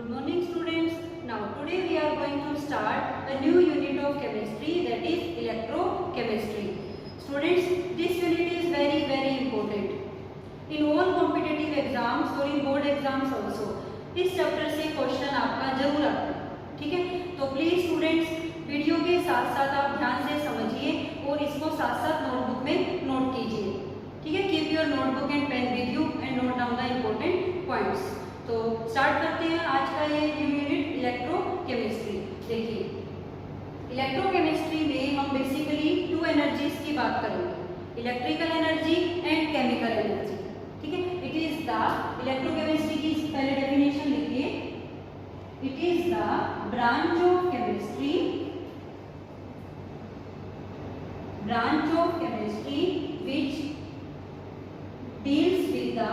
Good morning students. Now today we are going to start a new unit of chemistry, that is electrochemistry. Students, this unit is very important. In all competitive exams or in board exams also, इस chapter से question आपका जरूर आता है, ठीक है। तो please students video के साथ साथ आप ध्यान से समझिए और इसको साथ साथ नोटबुक में नोट कीजिए, ठीक है। Keep your notebook and pen with you and note down the important points. तो स्टार्ट करते हैं आज का ये यूनिट इलेक्ट्रोकेमिस्ट्री। देखिए, इलेक्ट्रोकेमिस्ट्री में हम बेसिकली टू एनर्जीज की बात करेंगे, electrical energy and chemical energy, ठीक है। इट इज द इलेक्ट्रोकेमिस्ट्री की पहले डेफिनेशन लिखिए, it is the branch of chemistry which deals with the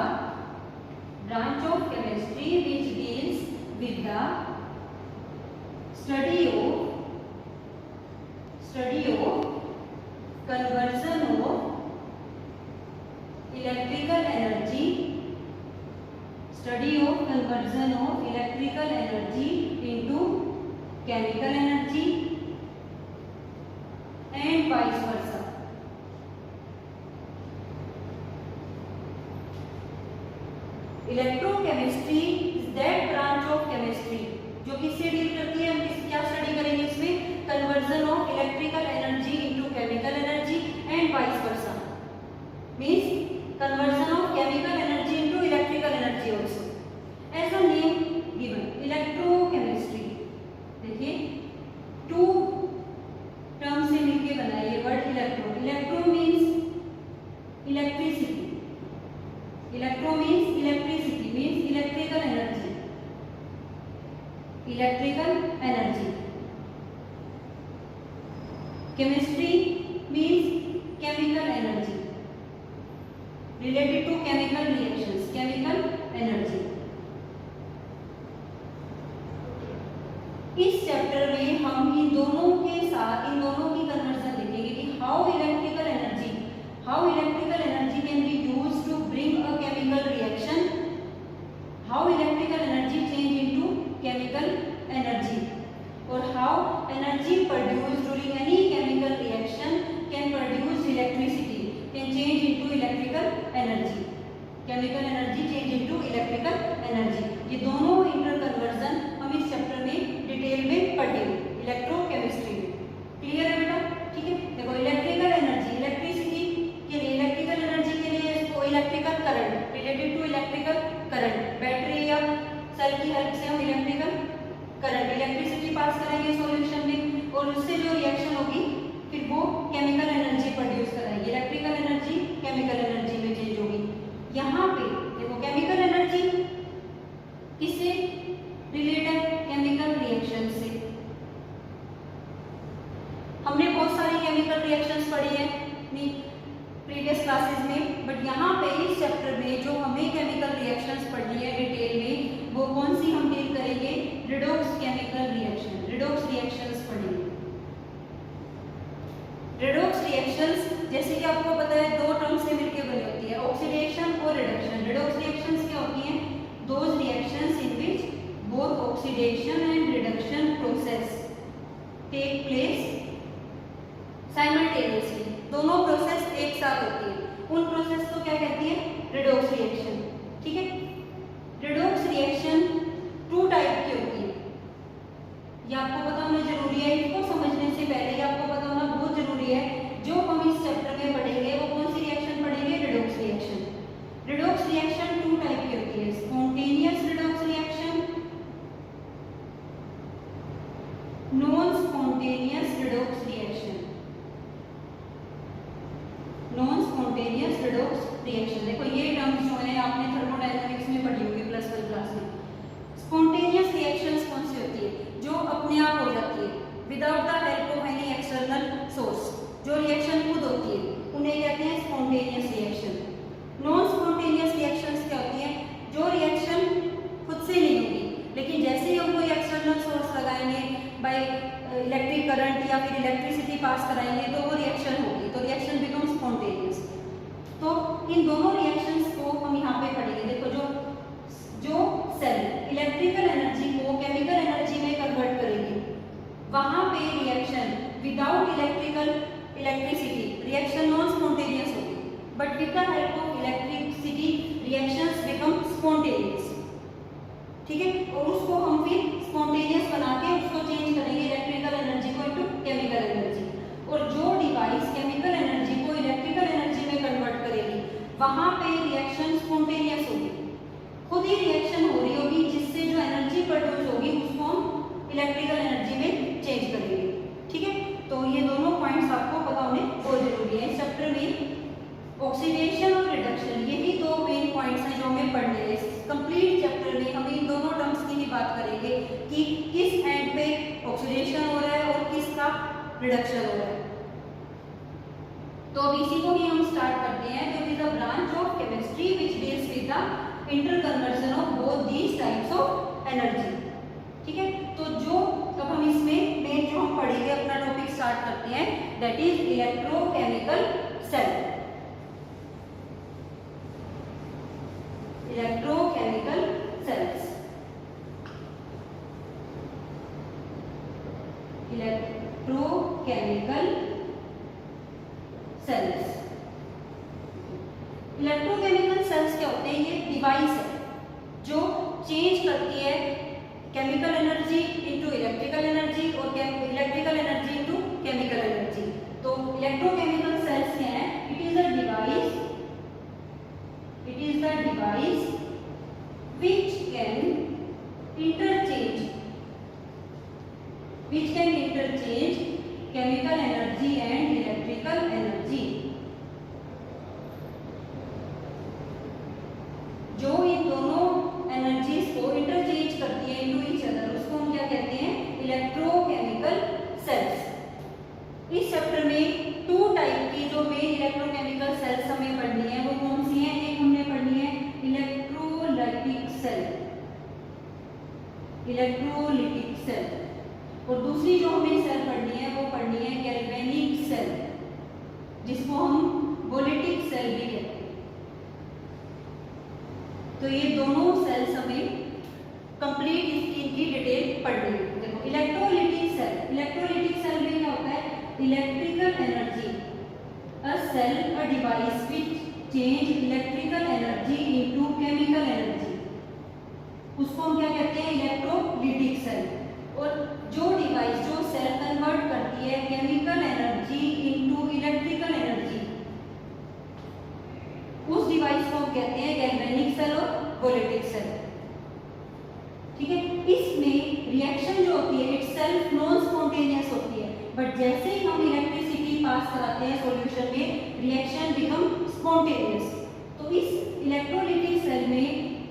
branch of chemistry which deals with the study of conversion of electrical energy, study of conversion of electrical energy into chemical energy and vice versa. Electrochemistry is that branch of chemistry जो किससे deal करती है। हम क्या study करेंगे इसमें, conversion of electrical energy into chemical energy and vice versa, means conversion of chemical energy into electrical energy also. As a name given electrochemistry, देखिए two term से मिलके बना है ये word electro. Electro means electricity, electro means electricity means electrical energy, electrical energy. Chemistry means chemical energy related to chemical reactions, chemical energy. इस chapter में हम इन दोनों के साथ इन दोनों की कन्वर्जन देखेंगे कि how electrical energy can be used to bring a chemical reaction, how electrical energy change into chemical energy, or how energy produced during any chemical reaction can produce electricity, can change into electrical energy, chemical energy change into electrical energy। ये दोनों inter conversion हम इस chapter में detail में पढ़ेंगे electrochemistry में। Clear है बेटा, ठीक है। देखो इलेक्ट्रिकल एनर्जी, इलेक्ट्रिसिटी के लिए, इलेक्ट्रिकल एनर्जी के लिए इसको electrical current related to electrical current, battery या सेल की हेल्प से हम इलेक्ट्रिकल करंट इलेक्ट्रिसिटी पास करेंगे सॉल्यूशन में और उससे जो रिएक्शन होगी फिर वो केमिकल एनर्जी प्रोड्यूस कराएगी। इलेक्ट्रिकल एनर्जी केमिकल एनर्जी में चेंज होगी। यहाँ पे देखो केमिकल एनर्जी किससे रिलेटेड, केमिकल रिएक्शन से। हमने बहुत सारी केमिकल रिएक्शंस पढ़ी है प्रीवियस क्लासेस में, बट यहाँ पे इस चैप्टर में जो हमें केमिकल रिएक्शंस पढ़नी है डिटेल में, वो कौन सी हम डील करेंगे, redox chemical reaction, redox reactions पढ़ेंगे। रिडॉक्स रिएक्शंस जैसे कि आपको पता है दो टर्म से मिलकर बनी होती है, ऑक्सीडेशन और रिडक्शन। रिडॉक्स रिएक्शंस क्या होती हैं, those reactions in which both oxidation and reduction process take place simultaneously, दोनों प्रोसेस एक साथ होती है, उन प्रोसेस को क्या कहती है, रिडॉक्स रिएक्शन, ठीक है। रिडॉक्स रिएक्शन टू टाइप की होती है, ये आपको पता होना जरूरी है। इसको समझने से पहले ये आपको पता होना बहुत जरूरी है। जो हम इस चैप्टर में पढ़ेंगे वो कौन सी रिएक्शन पढ़ेंगे, redox reaction. Redox reaction two type की होती है, spontaneous redox reaction, non spontaneous redox reaction, non spontaneous redox reaction. देखो ये टर्म्स जो है आपने थर्मोडायनामिक्स में पढ़ी होगी +1 क्लास में। स्पॉन्टेनियस रिएक्शंस कौन सी होती है, जो अपने आप हो जाती है without the help of any external source, जो रिएक्शन खुद होती है उन्हें कहते हैं spontaneous reaction. Non spontaneous reactions क्या होती हैं, जो रिएक्शन खुद से नहीं होगी, लेकिन जैसे ही हम कोई एक्सटर्नल सोर्स लगाएंगे बाय इलेक्ट्रिक करंट या फिर इलेक्ट्रिसिटी पास कराएंगे तो वो रिएक्शन होगी, तो रिएक्शन बिकम स्पॉन्टेनियस। तो इन दोनों रिएक्शंस को हम यहाँ पे पढ़ेंगे। देखो जो सेल इलेक्ट्रिकल एनर्जी को but with the help of electricity reactions become spontaneous. ठीक है, और उसको हम फिर स्पॉन्टेनियस बना के उसको चेंज करेंगे इलेक्ट्रिकल एनर्जी को इनटू केमिकल एनर्जी। और जो डिवाइस केमिकल एनर्जी को इलेक्ट्रिकल एनर्जी में कन्वर्ट करेगी वहां पे रिएक्शन स्पॉन्टेनियस होगी, खुद ही रिएक्शन हो रही होगी, जिससे जो एनर्जी प्रोड्यूस होगी उसको हम इलेक्ट्रिकल एनर्जी में चेंज करेंगे। ठीक है, तो ये दोनों पॉइंट्स आपको पता होने बहुत जरूरी है। इस चैप्टर में ऑक्सीडेशन और रिडक्शन यही दो मेन पॉइंट्स हैं जो हमें पढ़ने हैं। कंप्लीट चैप्टर में हम इन दोनों टर्म्स की ही बात करेंगे कि किस एंड पे ऑक्सीडेशन हो रहा है और किसका रिडक्शन हो रहा है। तो अब इसी को ही हम स्टार्ट करते हैं। तो it is a branch of chemistry which deals with the interconversion of both these types of energy. ठीक है, तो जो अब हम इसमें मेन जो हम पढ़ेंगे अपना टॉपिक स्टार्ट करते हैं, that is electrochemical cell. Electrochemical cells, electrochemical cells. Electrochemical cells क्या होते हैं? ये डिवाइस है जो चेंज करती है chemical energy into electrical energy और electrical energy into chemical energy. तो इलेक्ट्रोकेमिकल सेल्स क्या है? It is a device, it is the device which can interchange chemical energy and electrical energy। जो इन दोनों एनर्जीज को इंटरचेंज करती है इनटू ईच अदर, उसको हम क्या कहते हैं? Electrochemical cells. इस चैप्टर में टू टाइप की जो मेन इलेक्ट्रोकेमिकल सेल्स हमें पढ़नी है वो कौन सी है? एक हमने पढ़नी है इलेक्ट्रोलाइटिक सेल, इलेक्ट्रोलिटिक सेल, और दूसरी जो हमें सेल पढ़नी है वो पढ़नी है गैल्वेनिक सेल, जिसको हम वोलेटिक सेल भी कहते हैं। तो ये दोनों सेल्स हमें कंप्लीट इसकी डिटेल पढ़नी है। देखो इलेक्ट्रोलिटिक सेल, इलेक्ट्रोलिटिक सेल में क्या होता है? Electrical energy, a cell, a device which change electrical energy into chemical energy, उसको हम क्या कहते हैं? Electrolytic cell. और जो डिवाइस जो सेल कन्वर्ट करती है chemical energy into electrical energy, उस डिवाइस को हम कहते हैं गैल्वेनिक सेल और वोलेटिक सेल। ठीक है, इसमें रिएक्शन जो होती है इटसेल्फ नॉन स्पॉन्टेनियस होती है, बट जैसे ही हम इलेक्ट्रिसिटी पास कराते हैं सॉल्यूशन में, रिएक्शन बिकम स्पॉन्टेनियस। तो इस इलेक्ट्रोलिटिक सेल में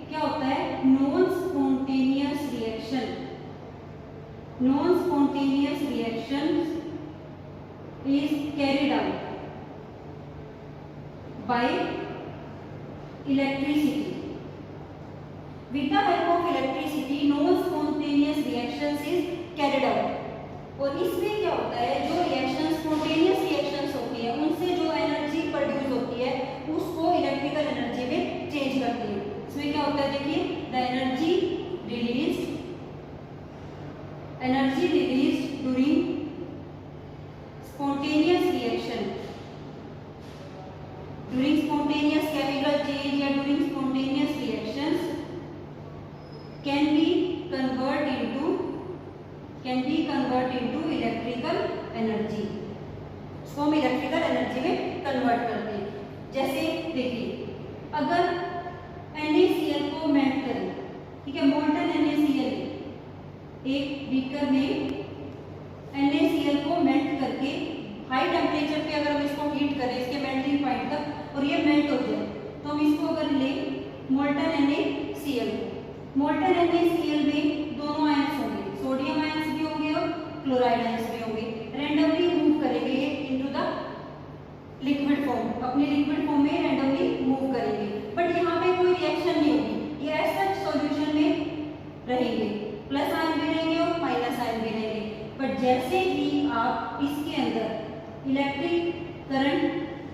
क्या होता है? Non spontaneous reaction, non spontaneous reaction is carried out by electricity. With the help of electricity, non-spontaneous reactions is carried out। और इसमें क्या होता है? जो रिएक्शन स्पॉन्टेनियस रिएक्शंस होती है उनसे जो एनर्जी प्रोड्यूस होती है उसको इलेक्ट्रिकल एनर्जी में चेंज करती है। इसमें क्या होता है? देखिए, the energy released during spontaneous reaction, during spontaneous chemical change या during spontaneous reactions can be convert into electrical energy। इसको हम इलेक्ट्रिकल एनर्जी में कन्वर्ट करते हैं। जैसे देखिए, अगर NaCl को मेल्ट करें, ठीक है, मोल्टन NaCl, एक बीकर में NaCl को मेल्ट करके हाई टेम्परेचर पे अगर हम इसको हीट करें इसके मेल्टिंग पॉइंट तक और ये मेल्ट हो जाए, तो हम इसको अगर लें मोल्टन NaCl, मोल्टन NaCl में दोनों आयंस होंगे, सोडियम आयंस भी होंगे और क्लोराइड आयंस भी होंगे। रैंडमली मूव करेंगे ये इनटू द लिक्विड फॉर्म, अपने लिक्विड फॉर्म में रैंडमली मूव करेंगे, बट यहाँ पे कोई रिएक्शन नहीं होगी, ये ऐसा सॉल्यूशन में रहेंगे, प्लस आयन भी रहेंगे और माइनस आयन भी रहेंगे। बट जैसे ही आप इसके अंदर इलेक्ट्रिक करंट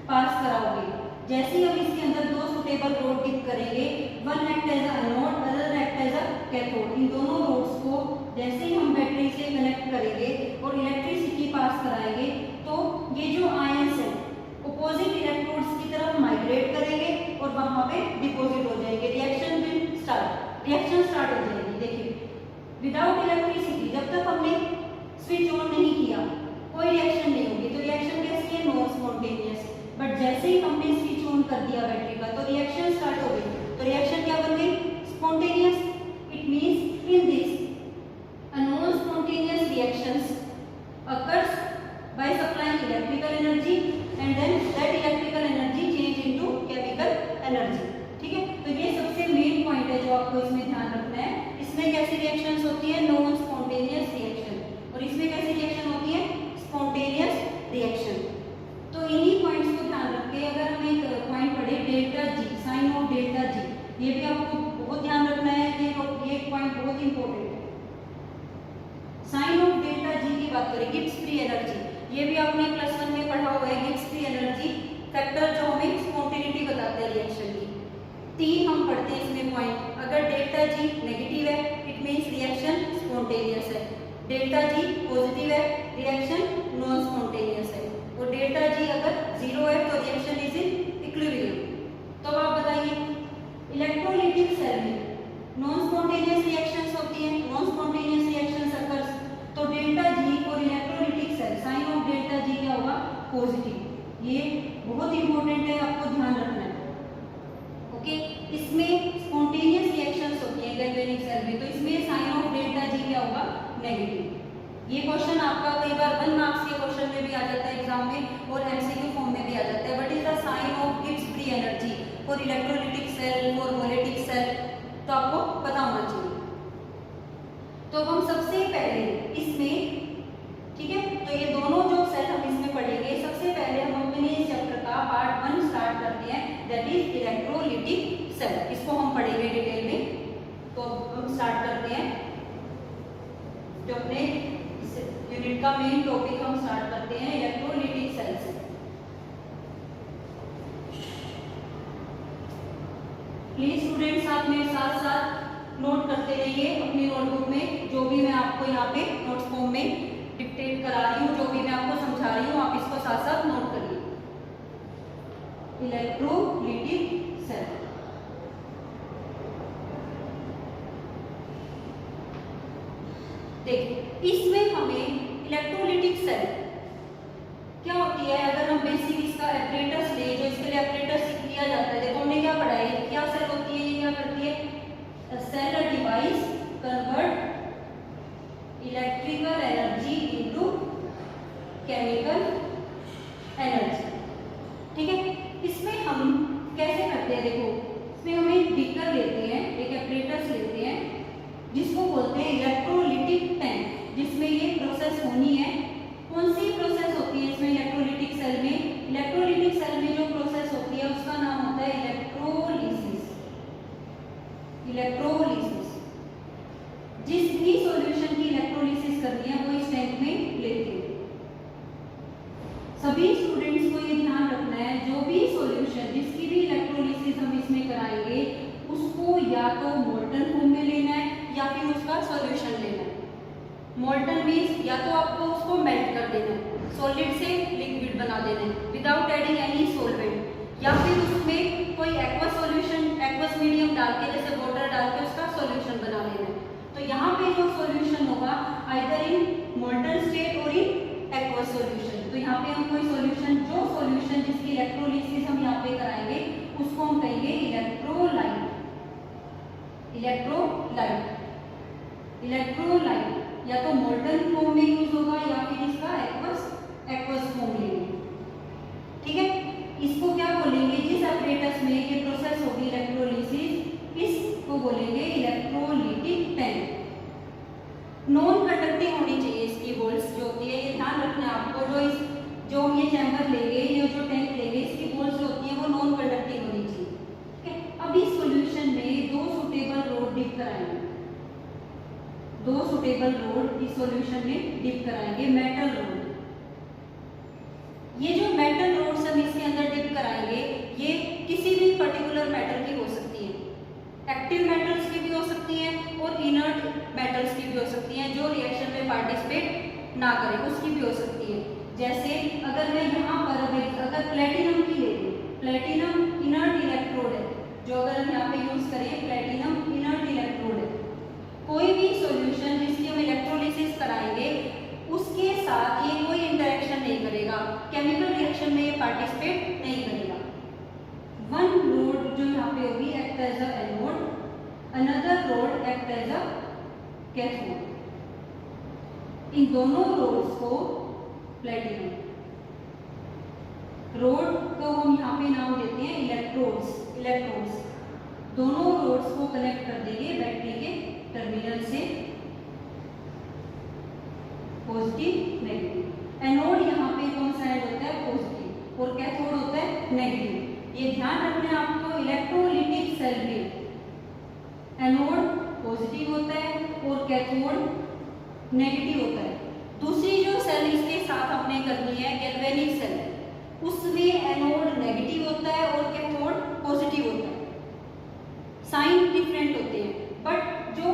पास कराओगे, जैसे ही हम इसके अंदर दो सुटेबल रोड डिप करेंगे, one act as a anode, other act as a cathode, इन दोनों रोड्स को जैसे ही हम बैटरी से कनेक्ट करेंगे और इलेक्ट्रिसिटी पास कराएंगे, तो ये जो आयंस है अपोजिट इलेक्ट्रोड्स की तरफ माइग्रेट वहां पे डिपॉजिट हो जाएंगे, रिएक्शन स्टार्ट हो जाएगी। देखिए विदाउट इलेक्ट्रिसिटी जब तक हमने स्विच ऑन नहीं किया कोई रिएक्शन नहीं होगी, तो रिएक्शन कैसी है, नॉन स्पॉन्टेनियस। बट जैसे ही हमने स्विच ऑन कर दिया बैटरी का तो रिएक्शन स्टार्ट हो गई, तो रिएक्शन क्या बन गई, spontaneous. It means in this a non-spontaneous reactions occurs by supplying electrical energy and then that electrical energy change into chemical energy। ठीक है, तो ये सबसे मेन पॉइंट है जो आपको इसमें ध्यान रखना है। इसमें कैसी रिएक्शंस होती है, नॉन स्पॉन्टेनियस रिएक्शन, और इसमें कैसी रिएक्शन होती है, स्पॉन्टेनियस रिएक्शन। तो इन्हीं पॉइंट्स को ध्यान रख के अगर हम एक पॉइंट पढ़े delta G, sign of delta G, ये भी आपको बहुत ध्यान रखना है, ये पॉइंट बहुत इंपॉर्टेंट है। साइन ऑफ डेल्टा जी की बात करें, गिब्स फ्री एनर्जी, ये भी आपने प्लस 1 में पढ़ा हुआ है। गिब्स फ्री एनर्जी फैक्टर जो हमें स्पॉन्टेनिटी बताते हैं रिएक्शन की। 3 हम पढ़ते हैं इसमें पॉइंट। अगर डेल्टा जी नेगेटिव है इट मींस रिएक्शन स्पॉन्टेनियस है, डेल्टा जी पॉजिटिव है रिएक्शन नॉन स्पॉन्टेनियस है, और डेल्टा जी अगर 0 है तो रिएक्शन इज इन इक्विलिब्रियम। तो आप बताइए इलेक्ट्रोलाइटिक सेल में नॉन स्पॉन्टेनियस रिएक्शंस होती हैं, नॉन स्पॉन्टेनियस रिएक्शंस अकर्स, तो डेल्टा जी और electrolytic cell sign of delta G क्या होगा, पॉजिटिव। ये बहुत इंपॉर्टेंट है, आपको ध्यान रखना है। ओके, इसमें स्पॉन्टेनियस रिएक्शंस होती हैं गैल्वेनिक सेल में, तो इसमें साइन ऑफ डेल्टा जी क्या होगा, नेगेटिव। ये क्वेश्चन आपका कई बार 1 मार्क्स के क्वेश्चन में भी आ जाता है एग्जाम में, और एमसीक्यू फॉर्म में भी आ जाता है। What is the sign of Gibbs free energy for electrolytic cell, for voltaic cell, तो आपको पता होना चाहिए। तो हम सबसे पहले इसमें, ठीक है, तो ये दोनों जो सेल हम इसमें पढ़ेंगे, सबसे पहले हम अपने इस चैप्टर का पार्ट 1 स्टार्ट करते हैं, दैट इज इलेक्ट्रोलाइटिक सेल। इसको हम पढ़ेंगे डिटेल में। तो हम स्टार्ट करते हैं, जो अपने यूनिट का मेन टॉपिक हम स्टार्ट करते हैं इलेक्ट्रोलाइटिक सेल से। प्लीज स्टूडेंट्स आप मेरे साथ साथ नोट करते रहिए अपनी नोटबुक में, जो भी मैं आपको यहाँ पे नोट्स फॉर्म में डिक्टेट करा रही हूँ, जो भी मैं आपको समझा रही हूँ, आप इसको साथ साथ नोट करिए। इलेक्ट्रोलाइटिक सेल, देखिए इसमें हमें इलेक्ट्रोलाइटिक सेल क्या होती है, अगर हम बेसिक इसका एपरेटस ले, जो इसके लिए एपरेटस लिया जाता है, देखो हमने क्या पढ़ा है, क्या सेल होती है, ये क्या करती है, cell device convert electrical energy into chemical energy. ठीक है, इसमें हम कैसे करते हैं, देखो इसमें हम एक बीकर लेते हैं, एक एपरेटस लेते हैं जिसको बोलते हैं इलेक्ट्रोलाइटिक टैंक, जिसमें ये प्रोसेस होनी है। कौन सी प्रोसेस होती है इसमें इलेक्ट्रोलाइटिक सेल में, इलेक्ट्रोलाइटिक सेल में जो प्रोसेस होती है उसका नाम होता है इलेक्ट्रोलिसिस। इलेक्ट्रोलिसिस, जिस भी सॉल्यूशन की इलेक्ट्रोलिसिस करनी है वो इस टैंक में लेते हैं। सभी स्टूडेंट्स को ये ध्यान रखना है, जो भी सॉल्यूशन जिसकी भी इलेक्ट्रोलिसिस हम इसमें कराएंगे उसको या तो मोल्टन फॉर्म में लेना है या फिर उसका सॉल्यूशन लेना है। मोल्टन मींस या तो आपको उसको मेल्ट कर देना है, सॉलिड से लिक्विड बना देना है विदाउट एडिंग एनी सॉल्वेंट, या फिर उसमें कोई एक्वस सॉल्यूशन, एक्वस मीडियम डाल के जैसे वाटर डाल के उसका सॉल्यूशन बना लेना है। तो यहाँ पे जो सॉल्यूशन होगा आइदर इन मोल्टन स्टेट और इन एक्वस सॉल्यूशन। तो यहाँ पे हम कोई सॉल्यूशन, जो सॉल्यूशन जिसकी इलेक्ट्रोलिसिस हम यहाँ पे कराएंगे उसको हम कहेंगे इलेक्ट्रोलाइट। इलेक्ट्रोलाइट, इलेक्ट्रोलाइट या तो मोल्टन फॉर्म में यूज होगा या फिर इसका एक्वस फॉर्म लेंगे। ठीक है, इसको क्या बोलेंगे, जिस एपरेटस में ये प्रोसेस होगी इलेक्ट्रोलिसिस, इसको बोलेंगे इलेक्ट्रोलाइटिक टैंक। नॉन कंडक्टिंग होनी चाहिए इसकी वॉल्स जो होती है, ये ध्यान रखना है आपको। जो हम ये चैम्बर लेंगे, ये जो टैंक लेंगे, इसकी वॉल्स जो होती है वो नॉन कंडक्टिंग होनी चाहिए। ठीक है, अब इस सॉल्यूशन में 2 सुटेबल रोड डिप कराएंगे, 2 सुटेबल रोड इस सॉल्यूशन में डिप कराएंगे, मेटल रोड। ये जो मेटल रोड्स हम इसके अंदर डिप कराएंगे ये किसी भी पर्टिकुलर मेटल की हो सकती है, एक्टिव मेटल्स की भी हो सकती हैं और इनर्ट मेटल्स की भी हो सकती हैं, जो रिएक्शन में पार्टिसिपेट ना करें उसकी भी हो सकती है। जैसे अगर मैं यहाँ पर अगर प्लेटिनम की ले लूँ, प्लेटिनम इनर्ट इलेक्ट्रोड है, पार्टिसिपेट नहीं करेगा। वन रोड जो यहाँ पे होगी act as a anode, another rod act as a cathode. इन दोनों रोड्स को प्लेटिनम, रोड को हम यहाँ पे नाम देते हैं इलेक्ट्रोड्स। इलेक्ट्रॉन्स दोनों रोड्स को कनेक्ट कर देंगे बैटरी के टर्मिनल से, पॉजिटिव नेगेटिव। एनोड यहाँ पे कौन सा एंड होता है, पॉजिटिव, और कैथोड होता है नेगेटिव। ये ध्यान रखना है आपको, इलेक्ट्रोलिटिक सेल में एनोड पॉजिटिव होता है और कैथोड नेगेटिव होता है। दूसरी जो सेल इसके साथ हमने करनी है गैल्वेनिक सेल, उसमें एनोड नेगेटिव होता है और कैथोड पॉजिटिव होता है। साइन डिफरेंट होते हैं बट जो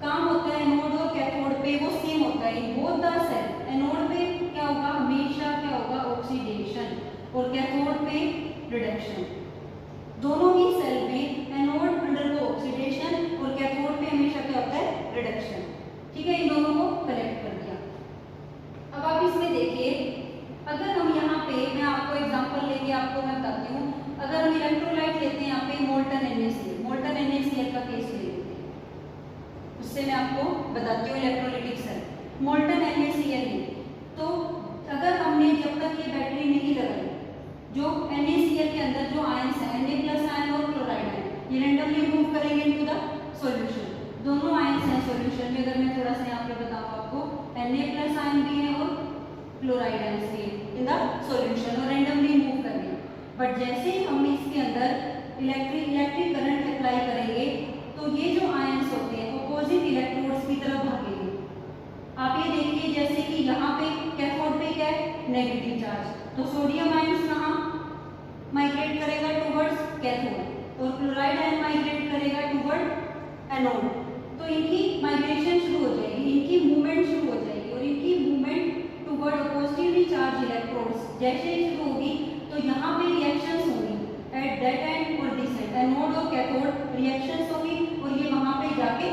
काम होता है एनोड और कैथोड पे वो सेम होता है in both the cell. Anode पे क्या होगा, हमेशा क्या होगा, ऑक्सीडेशन, और कैथोड पे रिडक्शन। दोनों ही सेल में एनोड अंडरगो ऑक्सीडेशन और कैथोड पे हमेशा क्या होता है, रिडक्शन। ठीक है, इन दोनों को कनेक्ट कर दिया। अब आप इसमें देखिए, अगर हम यहाँ पे, मैं आपको एग्जांपल लेके आपको मैं बताती हूँ, अगर हम इलेक्ट्रोलाइट लेते हैं यहाँ पे मोल्टन NaCl, मोल्टन NaCl का केस ले लेते हैं, उससे मैं आपको बताती हूँ इलेक्ट्रोलिटिक सेल। मोल्टन NaCl है, तो अगर हमने जब तक ये बैटरी नहीं लगाई, जो NaCl के अंदर जो आयंस है Na+ आयन और क्लोराइड आयन, ये रैंडमली मूव करेंगे इनटू द सॉल्यूशन। दोनों आयंस हैं सॉल्यूशन में, अगर मैं थोड़ा सा यहाँ पे बताऊँ आपको, Na+ आयन भी है और क्लोराइड आयंस भी इन द सॉल्यूशन, और रैंडमली मूव कर रहे हैं। बट जैसे ही हम इसके अंदर इलेक्ट्रिक करंट अप्लाई करेंगे तो ये जो आयंस होते हैं अपोजिट इलेक्ट्रोड्स की तरफ भागेंगे। आप ये देखिए, जैसे कि यहाँ पे कैथोड पे क्या है, नेगेटिव चार्ज, तो सोडियम आयंस कहाँ माइग्रेट करेगा, टुवर्ड्स कैथोड, और क्लोराइड आयन माइग्रेट करेगा टुवर्ड एनोड। तो इनकी माइग्रेशन शुरू हो जाएगी, इनकी मूवमेंट शुरू हो जाएगी, और इनकी movement toward positively charge electrodes जैसे ही शुरू होगी तो यहाँ पे रिएक्शंस होंगी एट दैट एंड और दिस एंड, एनोड और कैथोड रिएक्शंस होगी, और ये वहाँ पे जाके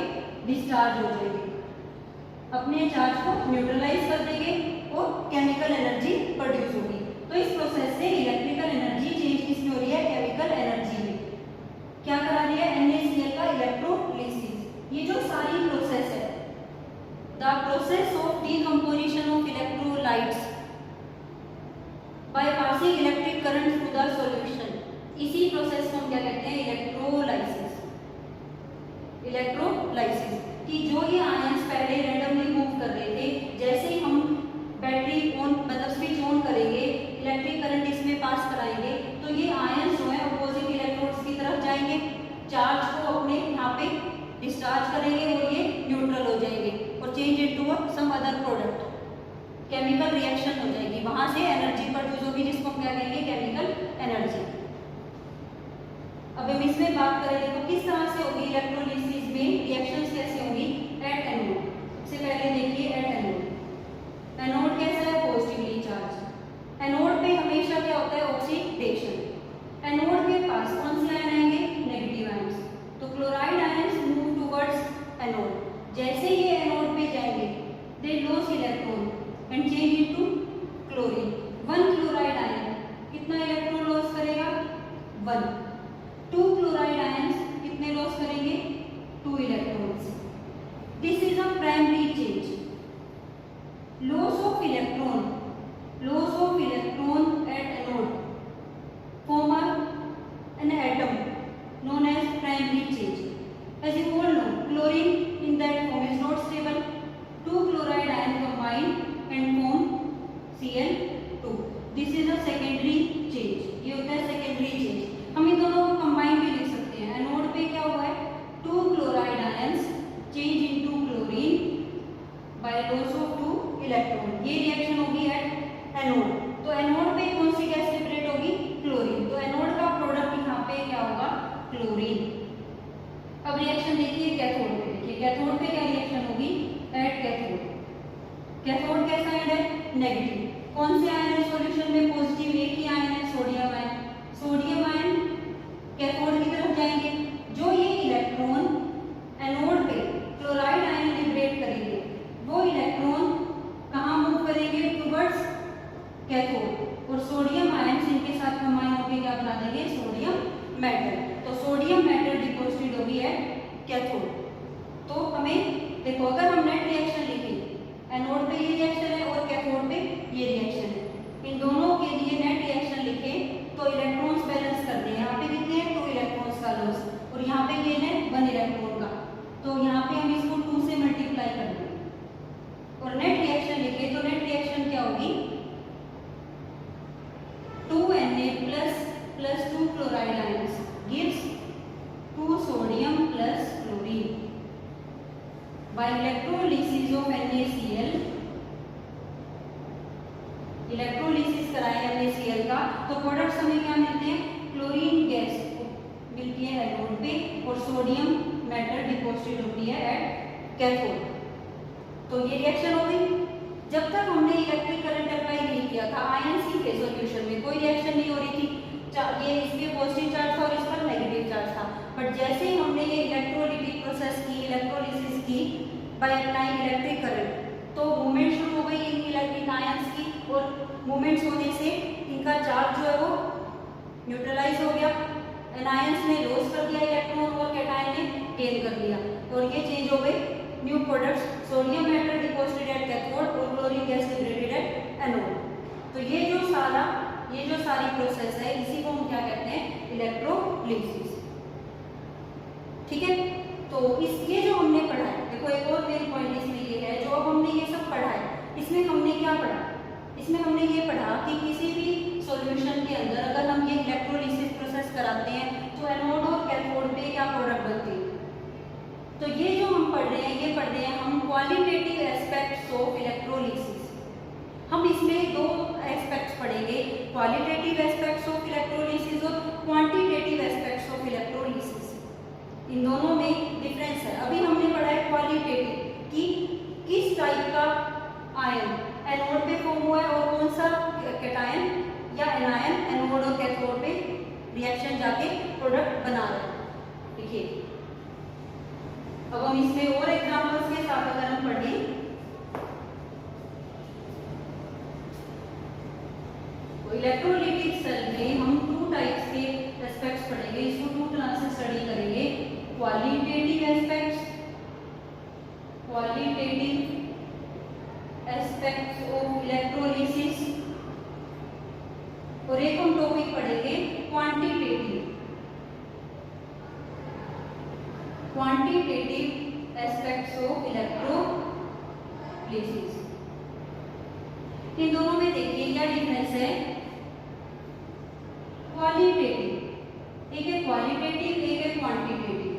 डिस्चार्ज हो जाएंगे, अपने चार्ज को न्यूट्रलाइज कर देंगे और केमिकल एनर्जी प्रोड्यूस होगी। तो इस प्रोसेस से इलेक्ट्रिकल एनर्जी चेंज किसमें हो रही है, केमिकल एनर्जी में। क्या करा रही है, NaCl का इलेक्ट्रोलिसिस। ये जो सारी प्रोसेस है, the process of decomposition of electrolytes by passing electric current through the solution, इसी प्रोसेस को हम क्या कहते हैं, इलेक्ट्रोलाइसिस। इलेक्ट्रोलाइसिस कि जो ये आयंस पहले रैंडमली मूव कर रहे थे, जैसे ही हम बैटरी ऑन मतलब स्विच ऑन करेंगे, इलेक्ट्रिक करंट इसमें पास कराएंगे, तो ये आयंस जो है अपोजिट इलेक्ट्रोड्स की तरफ जाएंगे, चार्ज को अपने यहाँ पे डिस्चार्ज करेंगे और ये न्यूट्रल हो जाएंगे और change into some other product, chemical reaction हो जाएगी, वहां से एनर्जी प्रोड्यूस होगी, जिसको हम क्या कहेंगे, केमिकल एनर्जी। अब हम इसमें बात करें तो किस तरह से होगी इलेक्ट्रोलिसिस में, रिएक्शंस कैसे होंगी, एट एनोड। सबसे पहले देखिए एट एनोड, एनोड कैसा है, पॉजिटिवली चार्ज। एनोड पे हमेशा क्या होता है, ऑक्सीडेशन। एनोड के पास कौन से आयन आएंगे, नेगेटिव आयंस, तो chloride ions move towards anode. जैसे ये एनोड पे जाएंगे, they lose electron and change into chlorine. One chloride ion कितना इलेक्ट्रॉन लॉस करेगा, 1। 2 क्लोराइड आयंस कितने लॉस करेंगे, 2 electrons. This is a primary change. Loss of electron at anode plus 2 chloride ions gives 2 sodium plus chlorine. By electrolysis of NaCl, electrolysis कराए NaCl का, तो products हमें क्या मिलते हैं? क्लोरीन गैस मिलती है एनोड पे और सोडियम मेटल डिपॉजिट होती है एट कैथोड। तो ये रिएक्शन हो गई। जब तक हमने इलेक्ट्रिक करंट अप्लाई नहीं किया था आयंस के सॉल्यूशन में, कोई रिएक्शन नहीं हो रही थी। ये इसमें पॉजिटिव चार्ज था और इस पर नेगेटिव चार्ज था। बट जैसे ही हमने ये इलेक्ट्रोलिटिक प्रोसेस की, इलेक्ट्रोलिसिस की बाय अप्लाइंग इलेक्ट्रिक करंट, तो मूवमेंट शुरू हो गई इन इलेक्ट्रिक आयंस की, और मूवमेंट्स होने से इनका चार्ज जो है वो न्यूट्रलाइज हो गया। एनायंस ने लॉस कर दिया इलेक्ट्रॉन और कैटायन ने गेन कर लिया, और ये चेंज हो गए new products, sodium metal deposited at cathode और chlorine gas liberated at anode. तो ये जो सारी प्रोसेस है, इसी को हम क्या कहते हैं? इलेक्ट्रोलिसिस। ठीक है, तो ये जो हमने पढ़ा है, देखो एक और मेन पॉइंट इसमें ये है, जो अब हमने ये सब पढ़ा है, इसमें हमने क्या पढ़ा? इसमें हमने ये पढ़ा कि किसी भी सॉल्यूशन के अंदर अगर हम ये इलेक्ट्रोलिसिस प्रोसेस कराते हैं तो एनोड और कैथोड पे क्या प्रोडक्ट बनते हैं। तो ये जो हम पढ़ रहे हैं, ये पढ़ रहे हैं हम क्वालिटेटिव एस्पेक्ट्स ऑफ इलेक्ट्रोलिसिस। हम इसमें दो एस्पेक्ट्स पढ़ेंगे, क्वालिटेटिव एस्पेक्ट्स ऑफ इलेक्ट्रोलिसिस और क्वांटिटेटिव एस्पेक्ट्स ऑफ इलेक्ट्रोलिसिस। इन दोनों में डिफरेंस है। अभी हमने पढ़ा है क्वालिटेटिव कि किस टाइप का आयन एनोड पे फॉर्म हुआ है और कौन सा कैटायन या एनायन एनोड और कैथोड पे रिएक्शन जाके प्रोडक्ट बना रहा है। देखिए, अब हम इसमें और एग्जांपल्स के साथ अगर हम पढ़ें, तो इलेक्ट्रोलिटिक सेल में हम 2 टाइप्स के एस्पेक्ट्स पढ़ेंगे। इसको 2 तरह से स्टडी करेंगे, qualitative aspects, qualitative aspects of electrolysis, और एक हम टॉपिक पढ़ेंगे क्वांटिटेटिव एस्पेक्ट्स ऑफ इलेक्ट्रोलिसिस। इन दोनों में देखिए क्या डिफरेंस है। क्वालिटेटिव, एक है क्वालिटेटिव, एक है क्वांटिटेटिव।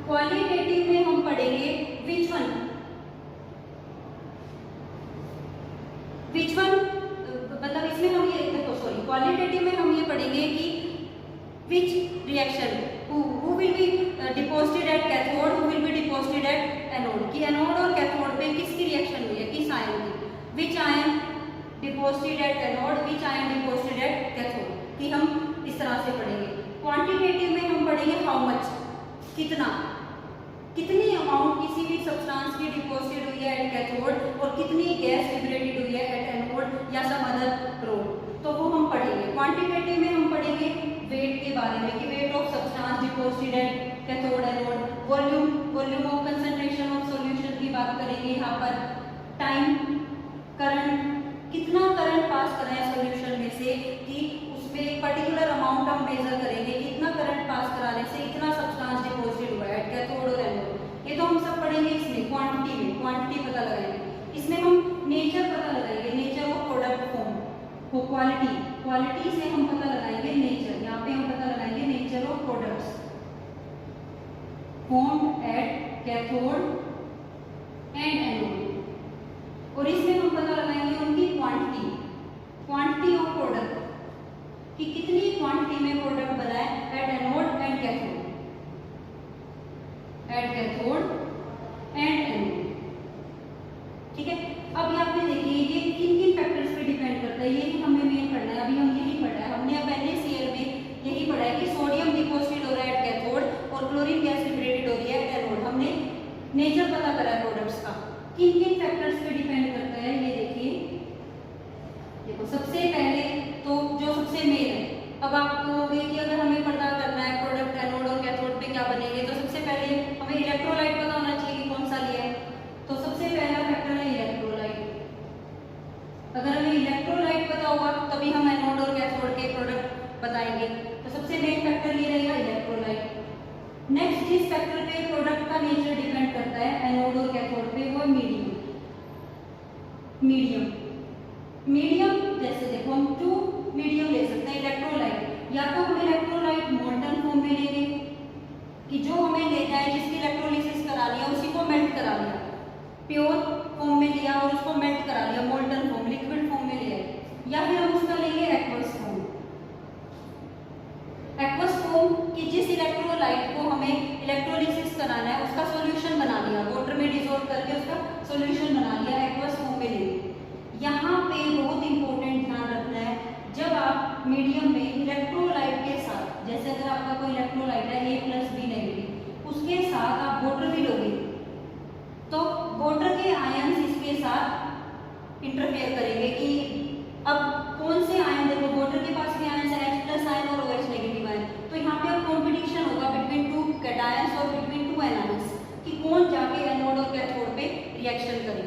क्वालिटेटिव में हम पढ़ेंगे विच वन, मतलब इसमें हम ये देखो, सॉरी, क्वालिटेटिव में हम ये पढ़ेंगे कि which reaction who will be deposited at cathode, who will be deposited at anode, कि एनोड और कैथोड पे किसकी रिएक्शन हुई है, किस आयन की, विच ion deposited at anode, which ion deposited at cathode, कि हम इस तरह से पढ़ेंगे। क्वांटिटेटिव में हम पढ़ेंगे हाउ मच, कितनी अमाउंट किसी भी सब्सटेंस की डिपॉजिटेड हुई है एट कैथोड और कितनी गैस लिबरेटेड हुई है एट एनोड या सम अदर रोड, तो वो हम पढ़ेंगे। क्वांटिटेटिव में हम पढ़ेंगे वेट के बारे में कि weight of substance deposited at cathode anode, volume of concentration of solution की बात करेंगे यहाँ पर, टाइम, करंट, कितना करंट पास कर रहे हैं सॉल्यूशन में से, कि उसमें एक पर्टिकुलर अमाउंट हम मेजर करेंगे, कितना करंट पास कराने से इतना सब्सटेंस डिपॉजिटेड हुआ है एट कैथोड और एनोड। ये तो हम सब पढ़ेंगे इसमें, क्वांटिटी पता लगाएंगे। इसमें हम नेचर पता लगाएंगे, नेचर ऑफ प्रोडक्ट फॉर्म को, क्वालिटी से हम पता लगाएंगे नेचर, यहाँ पे हम पता लगाएंगे nature of products formed at cathode and anode, और इसमें हम पता लगाएंगे उनकी क्वांटिटी ऑफ प्रोडक्ट, कि कितनी क्वांटिटी में प्रोडक्ट बना है एट एनोड एंड कैथोड, ठीक है। अब यहाँ पे देखिए ये किन फैक्टर्स पे डिपेंड करता है, ये हमें मेन पढ़ना है। अभी हम यही पढ़ा है, हमने अब NaCl में यही पढ़ा है कि सोडियम डिपॉजिटेड हो रहा है एट कैथोड और क्लोरीन गैस लिबरेटेड हो रही है एट एनोड। हमने नेचर पता करा है प्रोडक्ट्स का, किन फैक्टर्स पे डिपेंड करता है ये देखिए। देखो सबसे पहले तो जो सबसे मेन है, अब आप कहोगे कि अगर हमें पता करना है प्रोडक्ट एनोड और कैथोड पे क्या बनेंगे, तो सबसे पहले हमें इलेक्ट्रोलाइट पता होना चाहिए कि कौन सा लिया है। तो सबसे पहला फैक्टर है इलेक्ट्रोलाइट। अगर हमें इलेक्ट्रोलाइट पता होगा तभी हम एनोड और कैथोड के प्रोडक्ट बताएंगे। तो सबसे मेन फैक्टर ये रहेगा इलेक्ट्रोलाइट। नेक्स्ट जिस फैक्टर पे प्रोडक्ट का नेचर डिपेंड करता है एनोड और कैथोड पे, वो मीडियम। जैसे देखो हम टू मीडियम ले सकते हैं इलेक्ट्रोलाइट, या तो हम इलेक्ट्रोलाइट मोल्टन फॉर्म में ले लें कि जो हमें लेना है, जिसकी इलेक्ट्रोलिसिस करा लिया उसी को मेल्ट करा लिया, प्योर फॉर्म में लिया और उसको मेल्ट करा लिया, मोल्टन फॉर्म लिक्विड फॉर्म में लिया, या फिर हम उसका लेंगे एक्वस फॉर्म। एक्वस फॉर्म कि जिस इलेक्ट्रोलाइट को हमें इलेक्ट्रोलिसिस कराना है उसका सॉल्यूशन बना लिया, वाटर में डिसॉल्व करके उसका सॉल्यूशन बना लिया, एक्वस फॉर्म में लेंगे। यहाँ पे बहुत इंपॉर्टेंट ध्यान रखना है, जब आप मीडियम में इलेक्ट्रोलाइट के साथ, जैसे अगर आपका कोई इलेक्ट्रोलाइट है A+B-, उसके साथ आप वाटर भी लोगे तो वाटर के आयंस इसके साथ इंटरफेयर करेंगे कि अब कौन से आयन, देखो वाटर के पास भी आयन है H+ आयन और OH- आयन, तो यहाँ पे अब कॉम्पिटिशन होगा बिटवीन टू कैटायंस और बिटवीन टू एनायंस कि कौन जाके एनोड और कैथोड पे रिएक्शन करे।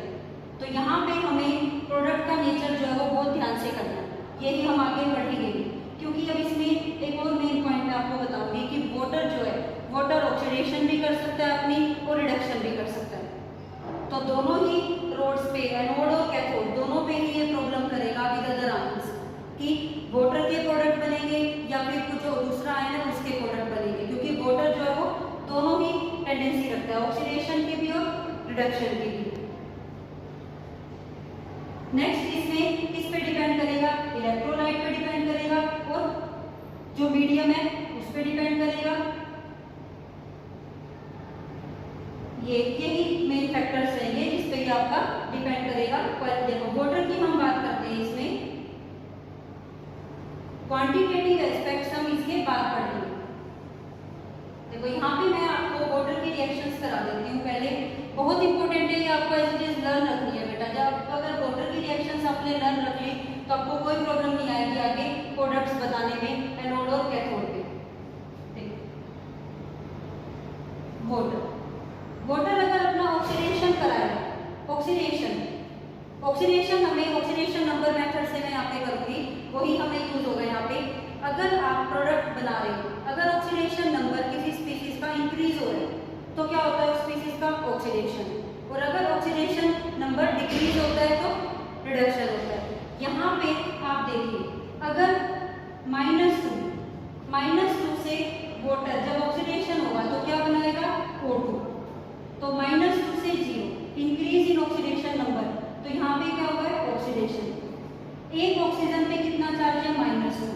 तो यहाँ पे हमें प्रोडक्ट का नेचर जो है वो बहुत ध्यान से करना है, यही हम आगे बढ़ेंगे, क्योंकि अब इसमें एक और मेन पॉइंट मैं आपको बताऊंगी कि वाटर जो है, वाटर ऑक्सीडेशन भी कर सकता है अपनी और रिडक्शन भी कर सकता है। तो दोनों ही रोड्स पे, एनोड और कैथोड दोनों पे ही ये प्रॉब्लम करेगा विद अदर आयंस कि वाटर के प्रोडक्ट बनेंगे या फिर कुछ और दूसरा आयन है उसके प्रोडक्ट बनेंगे, क्योंकि वाटर जो है वो दोनों ही टेंडेंसी रखता है, ऑक्सीडेशन की भी और रिडक्शन की भी। नेक्स्ट इसमें किस पे डिपेंड करेगा, इलेक्ट्रोलाइट पे डिपेंड करेगा और जो मीडियम है उस पे डिपेंड करेगा। यही मेन फैक्टर्स रहेंगे जिस पे आपका डिपेंड करेगा। पर देखो वाटर की हम बात करते हैं, इसमें क्वांटिटेटिव एस्पेक्ट्स हम इसके बाद पढ़ेंगे। देखो यहाँ पे मैं आपको वाटर की रिएक्शंस करा देती हूँ पहले, बहुत इंपॉर्टेंट है, ये आपको एज इट इज लर्न रखनी है बेटा। जब अगर वाटर की रिएक्शंस आपने लर्न रख ली तो आपको कोई प्रॉब्लम नहीं आएगी आगे प्रोडक्ट्स बताने में एनोड और कैथोड पे। वाटर अगर अपना ऑक्सीडेशन कराएगा, ऑक्सीडेशन हमें ऑक्सीडेशन नंबर मेथड से मैं यहाँ पे करूंगी, वही हमें यूज होगा यहाँ पे। अगर आप प्रोडक्ट बना रहे हो, अगर ऑक्सीडेशन नंबर किसी स्पीशीज का इंक्रीज हो रहा है तो क्या होता है उस स्पीशीज का ऑक्सीडेशन, और अगर ऑक्सीडेशन नंबर डिक्रीज होता है तो रिडक्शन होता है। यहाँ पे आप देखिए अगर -2 से वाटर जब ऑक्सीडेशन होगा तो क्या बनाएगा O2, तो -2 से 0 इंक्रीज इन ऑक्सीडेशन नंबर, तो यहाँ पे क्या होगा ऑक्सीडेशन। एक ऑक्सीजन पे कितना चार्ज है -2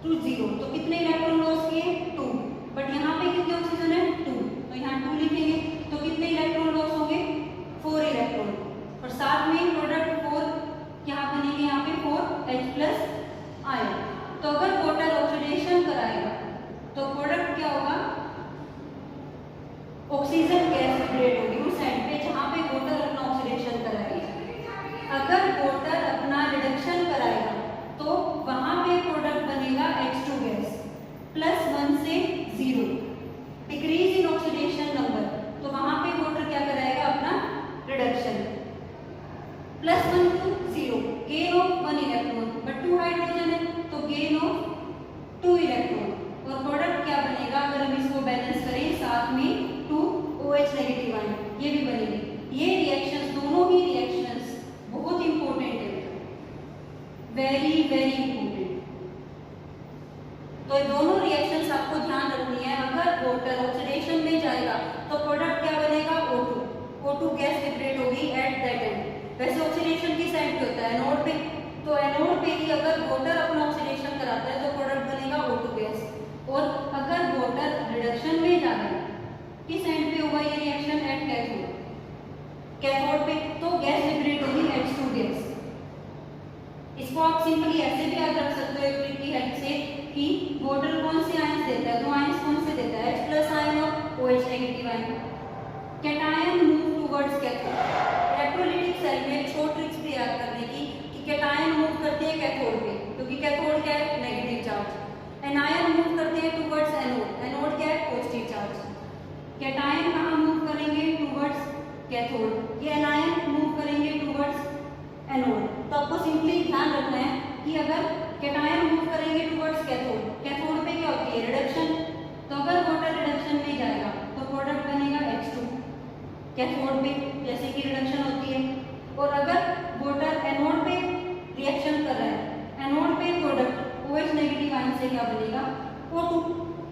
to 0, तो कितने इलेक्ट्रॉन लॉस किए 2, बट यहाँ पे कितने ऑक्सीजन है 2, तो यहाँ 2 लिखेंगे, तो कितने इलेक्ट्रॉन लॉस होंगे 4 इलेक्ट्रॉन, और साथ में प्रोडक्ट 4 क्या बनेंगे यहाँ पे 4H+ आयन। तो अगर वाटर ऑक्सीडेशन कराएगा तो प्रोडक्ट क्या होगा, ऑक्सीजन गैस लिबरेट होगी उस साइड पे जहाँ पे वाटर अपना ऑक्सीडेशन कराएगा। अगर वाटर अपना रिडक्शन कराएगा तो वहां पे प्रोडक्ट बनेगा H2 गैस, +1 से 0 डिक्रीज इन ऑक्सीडेशन नंबर, तो वहां पे वाटर क्या कराएगा अपना reduction, +1 to 0 gain of 1 electron, but 2 hydrogen है तो गेन ऑफ 2 इलेक्ट्रॉन, और प्रोडक्ट क्या बनेगा अगर हम इसको बैलेंस करें साथ में 2 OH- आयन, ये भी बनेगी। ये रिएक्शंस, दोनों ही रिएक्शंस बहुत इंपॉर्टेंट है, वेरी इंपॉर्टेंट। तो ये दोनों रिएक्शंस आपको ध्यान रखनी है। अगर वाटर ऑक्सीडेशन में जाएगा तो प्रोडक्ट क्या बनेगा O2 गैस लिबरेट होगी एट दैट एंड। वैसे ऑक्सीडेशन की साइड पे होता है एनोड पे, तो एनोड पे ही अगर वाटर अपना ऑक्सीडेशन कराता है तो प्रोडक्ट बनेगा O2 गैस, और अगर वाटर रिडक्शन में जा रहा है किस एंड पे होगा ये रिएक्शन एट कैथोड पे, तो गैस लिबरेट होगी H2 गैस। इसको आप सिंपली ऐसे भी याद रख सकते हो ट्रिक की हेल्प से कि वाटर कौन से आयंस देता है, दो आयंस कौन से देता है H+ आयन और OH- ion. Cation move towards cathode, electrolytic cell में एक छोटी ट्रिक्स भी याद करने की कि कैटायन मूव करते हैं कैथोड पे, क्योंकि कैथोड क्या है नेगेटिव चार्ज, एनायन मूव करते हैं टुवर्ड्स एनोड, एनोड क्या है पॉजिटिव चार्ज। कैटायन कहाँ मूव करेंगे टुवर्ड्स कैथोड, ये एनायन मूव करेंगे टुवर्ड्स एनोड। तो आपको सिंपली ध्यान रखना है कि अगर कैटायन मूव करेंगे टुवर्ड्स कैथोड, कैथोड पे क्या होती है रिडक्शन, तो अगर वाटर रिडक्शन में जाएगा तो प्रोडक्ट बनेगा H2 कैथोड पे, जैसे कि रिडक्शन होती है, और अगर वाटर एनोड पे रिएक्शन कर रहा है क्या बनेगा, O2।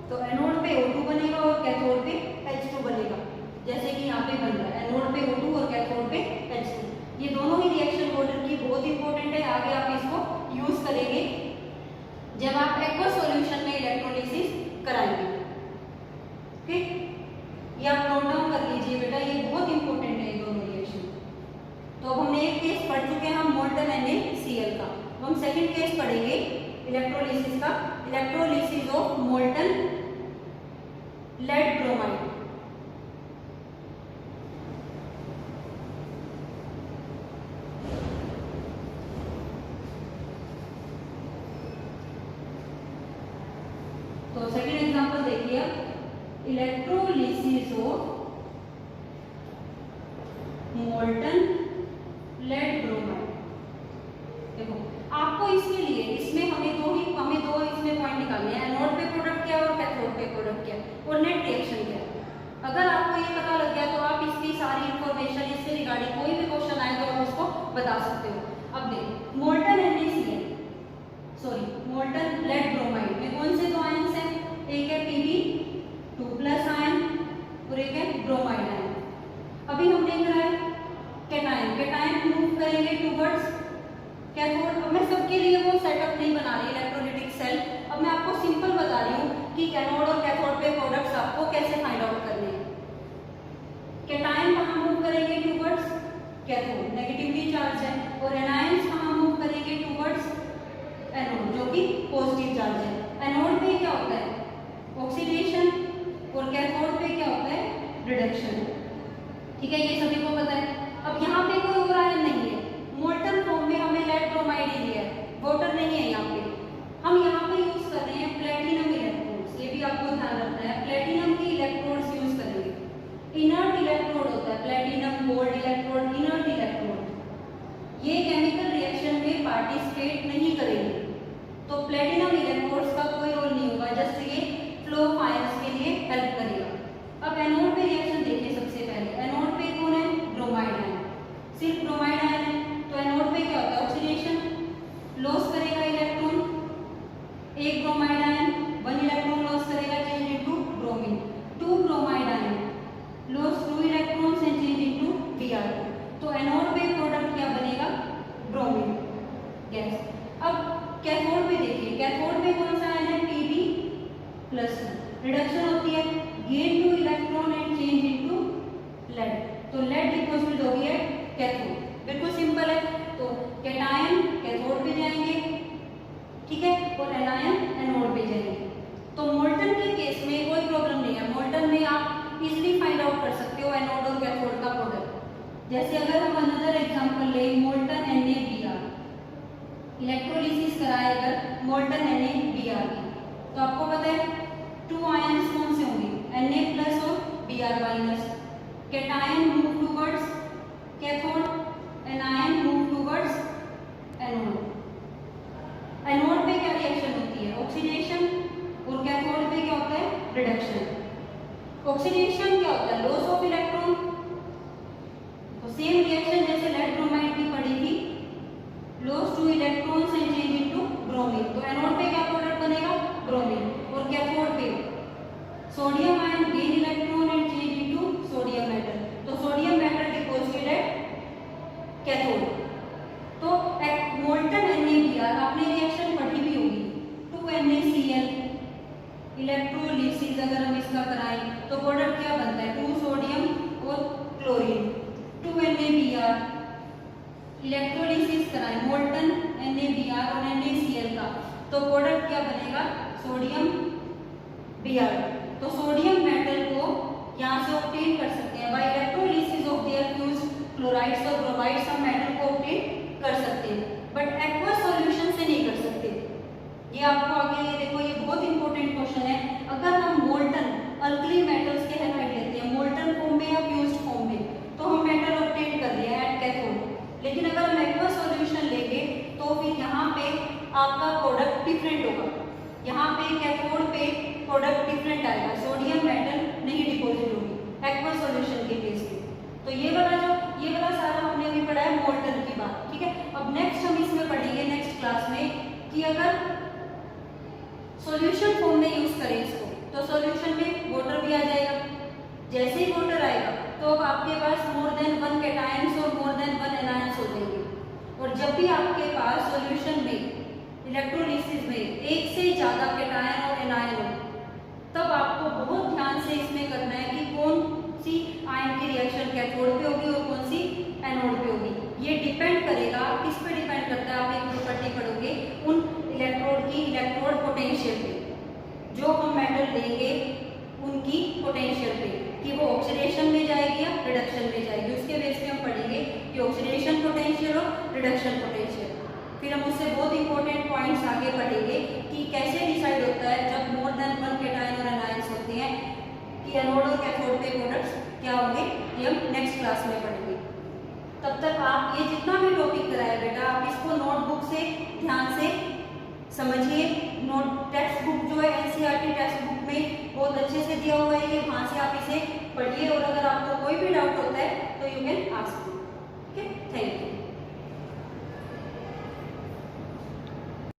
तो एनोड पे O2 बनेगा और कैथोड पे H2 बनेगा, जैसे कि यहाँ पे बन रहा है एनोड पे O2 और कैथोड पे H2। ये दोनों ही रिएक्शन वाटर की बहुत इंपॉर्टेंट है, आगे आप इसको यूज करेंगे जब आप एक्वा सॉल्यूशन में इलेक्ट्रोलिसिस कराएंगे। ठीक, ये आप नोट डाउन कर लीजिए बेटा, ये बहुत इंपॉर्टेंट है ये दोनों रिएक्शन। तो अब हमने एक केस पढ़ चुके हैं हम मोल्टन NaCl का, तो हम सेकंड केस पढ़ेंगे इलेक्ट्रोलिसिस का, electrolysis of molten lead bromide. तो सेकंड एग्जांपल देखिए, electrolysis of molten lead bromide. देखो आपको इसके लिए इसमें हमें दो इसमें पॉइंट निकालने हैं, एनोड पे प्रोडक्ट क्या है और कैथोड पे प्रोडक्ट क्या है और नेट रिएक्शन क्या है। अगर आपको ये पता लग गया तो आप इसकी सारी इंफॉर्मेशन इससे रिगार्डिंग कोई भी क्वेश्चन आए तो आप उसको बता सकते हो। अब देखिए मोल्टन मोल्टन लेड ब्रोमाइड में कौन से दो आयंस हैं, एक है Pb2+ आयन और एक है ब्रोमाइड आयन। अभी हम देख रहे हैं कैटायन मूव करेंगे टुवर्ड्स कैथोड। अब मैं सबके लिए वो सेटअप नहीं बना रही इलेक्ट्रोलिटिक सेल, अब मैं आपको सिंपल बता रही हूँ कि कैथोड और कैथोड पे प्रोडक्ट्स आपको कैसे फाइंड आउट करने हैं। कैटायन कहाँ मूव करेंगे टुवर्ड्स कैथोड, नेगेटिवली चार्ज है, और एनायंस कहाँ मूव करेंगे टुवर्ड्स एनोड जो कि पॉजिटिव चार्ज है। एनोड पे क्या होता है ऑक्सीडेशन और कैथोड पे क्या होता है रिडक्शन। ठीक है, ये सभी को पता है। अब यहाँ पे कोई और आयन नहीं है, मोल्टन फॉर्म में हमें लेड ब्रोमाइड ही लिया है, वाटर नहीं है यहाँ पे। हम यहाँ पे यूज कर रहे हैं प्लेटिनम इलेक्ट्रोड्स, ये भी आपको ध्यान रखना है, प्लेटिनम की इलेक्ट्रोड्स यूज करेंगे। इनर्ट इलेक्ट्रोड होता है platinum, gold electrode, inert electrode, ये केमिकल रिएक्शन में पार्टिसिपेट नहीं करेंगे, तो प्लेटिनम इलेक्ट्रोड्स का कोई रोल नहीं होगा, जस्ट ये फ्लो ऑफ आयंस के लिए हेल्प करेगा। अब एनोड पे रिएक्शन देखिए, सबसे पहले एनोड पे कौन है ब्रोमाइड आयन, सिर्फ ब्रोमाइड आयन है, तो एनोड पे क्या होता है ऑक्सीडेशन, लॉस करेगा इलेक्ट्रॉन, एक ब्रोमाइड आयन 1 इलेक्ट्रॉन लॉस करेगा, change into bromine. 2 bromide iron loss 2 electrons and change into Br2, तो एनोड पे प्रोडक्ट क्या बनेगा ब्रोमीन गैस। अब कैथोड पे देखिए, कैथोड पे कौन सा आयन है Pb+, रिडक्शन होती है, gain 2 electron and change into lead, तो लेड डिपॉजिट हो गई है कैथोड। बिल्कुल सिंपल है, तो कैटायन कैथोड पे जाएंगे, ठीक है, और एनायन एनोड पे जाएंगे। तो मोल्टन के केस में कोई प्रॉब्लम नहीं है, मोल्टन में आप इजीली फाइंड आउट कर सकते हो एनोड और कैथोड का प्रोडक्ट। जैसे अगर हम अनदर एग्जांपल ले मोल्टन NaBr, इलेक्ट्रोलिसिस कराए अगर मोल्टन NaBr की, तो आपको पता है 2 आयंस कौन से होंगे Na+ और Br-। Cation move towards cathode, anion move towards anode. Anode पे क्या रिएक्शन होती है ऑक्सीडेशन, और कैथोड पे क्या होता है रिडक्शन। ऑक्सीडेशन क्या होता है लॉस ऑफ इलेक्ट्रॉन, तो सेम रिएक्शन जैसे लेड ब्रोमाइड की पड़ी थी, loss 2 electrons and change into bromine, तो एनोड पे क्या प्रोडक्ट बनेगा ब्रोमीन, और कैथोड पे sodium ion gain electron and change into sodium metal, तो सोडियम मेटल डिपॉजिटेड है कैथोड। तो मोल्टन NaBr आपने रिएक्शन पढ़ी भी होगी, 2NaCl इलेक्ट्रोलिसिस अगर हम इसका कराएं तो प्रोडक्ट क्या बनता है 2 सोडियम और क्लोरीन। 2NaBr इलेक्ट्रोलिसिस कराएं मोल्टन NaBr और NaCl का, तो प्रोडक्ट क्या बनेगा सोडियम Br। तो सोडियम मेटल को यहाँ से ऑब्टेन कर सकते हैं by electrolysis of their fused chlorides और ब्रोमाइड्स, हम मेटल को ऑब्टेन कर सकते हैं, बट एक्वस सॉल्यूशन से नहीं कर सकते। ये आपको आगे ये देखो, ये बहुत इंपॉर्टेंट क्वेश्चन है। अगर हम मोल्टन अल्कली मेटल्स के हैलाइड लेते हैं मोल्टन फॉर्म में या फ्यूज्ड फॉर्म में, तो हम मेटल ऑब्टेन कर रहे हैं एट कैथोड, लेकिन अगर हम एक्वस सॉल्यूशन लेंगे तो फिर यहाँ पे आपका प्रोडक्ट डिफरेंट होगा, यहाँ पे कैथोड पे प्रोडक्ट डिफरेंट आएगा, सोडियम मेटल नहीं डिपॉजिट होगी एक्वस सॉल्यूशन के केस में। तो ये वाला सारा हमने अभी पढ़ा है मोल्टन की बात, ठीक है। अब नेक्स्ट हम इसमें पढ़ेंगे नेक्स्ट क्लास में कि अगर सॉल्यूशन फॉर्म में यूज करें इसको, तो सॉल्यूशन में वाटर भी आ जाएगा। जैसे ही वाटर आएगा तो अब आपके पास मोर देन वन कैटायंस और मोर देन वन एनायंस हो जाएंगे। और जब भी आपके पास सॉल्यूशन में इलेक्ट्रोलिसिस में एक से ज्यादा कैटायन और एनायन हो, तब आपको बहुत ध्यान से इसमें करना है कि कौन सी आयन की रिएक्शन कैथोड पे होगी और कौन सी एनोड पे होगी। ये डिपेंड करेगा, किस पे डिपेंड करता है, आप एक प्रॉपर्टी पढ़ोगे उन इलेक्ट्रोड की इलेक्ट्रोड पोटेंशियल पे, जो हम मेटल देंगे उनकी पोटेंशियल पे, कि वो ऑक्सीडेशन में जाएगी या रिडक्शन में जाएगी। उसके बेस पे हम पढ़ेंगे कि ऑक्सीडेशन पोटेंशियल और रिडक्शन पोटेंशियल। फिर हम उससे बहुत इंपॉर्टेंट पॉइंट्स आगे पढ़ेंगे कि कैसे डिसाइड होता है जब मोर देन वन कैटायन और एनायंस होते हैं कि एनोड और कैथोड पे प्रोडक्ट्स क्या होंगे, ये हम नेक्स्ट क्लास में पढ़ेंगे। तब तक आप ये जितना भी टॉपिक कराया बेटा, आप इसको नोटबुक से ध्यान से समझिए। नोट टेक्स्ट बुक जो है एनसीईआरटी टेक्स्ट बुक में बहुत अच्छे से दिया हुआ है, ये वहाँ से आप इसे पढ़िए और अगर आपको कोई भी डाउट होता है तो you can ask me. Okay, thank you.